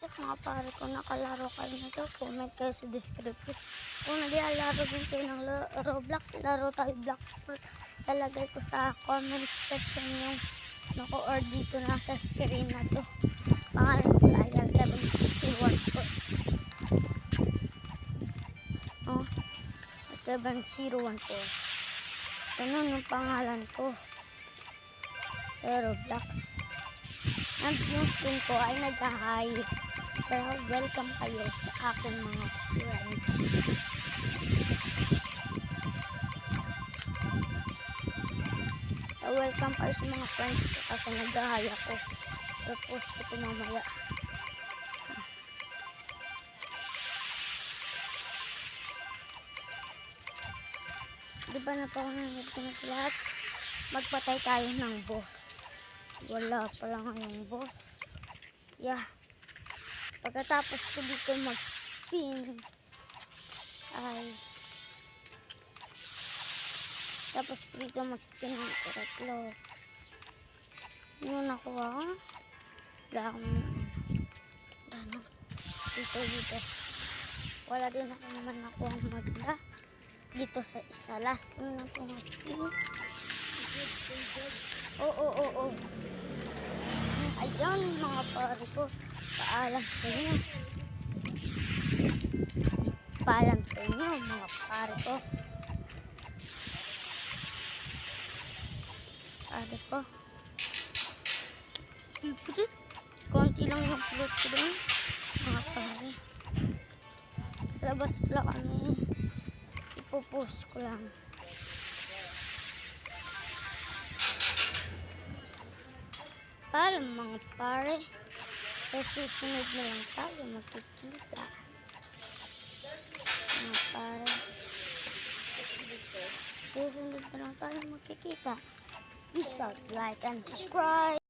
up mga pare ko, nakalaro kayo na to, comment kayo sa description. Kung naglalaro din kayo ng Roblox, laro tayo Blox Sport, lalagay ko sa comment section yung nako-or dito na sa screen na to. Pangalan ko player Kevin C1 po. Oh, Kevin C1 po. Ganun yung pangalan ko sa Roblox. And yung skin ko ay nag-hi. Pero welcome kayo sa aking mga friends. Welcome kayo sa mga friends ko kasi nag-hi ako. I-post ko ito mamaya. Di ba na pa ako nanonood ko na lahat? Magpatay tayo ng boss. Wala pala ngayong boss. Yeah. Pagkatapos ko dito mag-spin ay tapos ko dito mag-spin ng tatlo. Yung nakuha ko. Wala akong ano. Dito. Wala din ako naman nakuha maganda. Dito sa isa. Last ko na ito mag-spin. Oo. Ayun mga pare ko. Paalam sa inyo. Paalam sa inyo mga pare ko. Pare ko. Konti lang yung fruit ko doon. Mga pare. Sa labas pala kami. Ipopost ko lang. Paalam mga pare. Sa susunod na lang tayo magkikita. Mga pare. Susunod na lang tayo magkikita. Peace out, like and subscribe.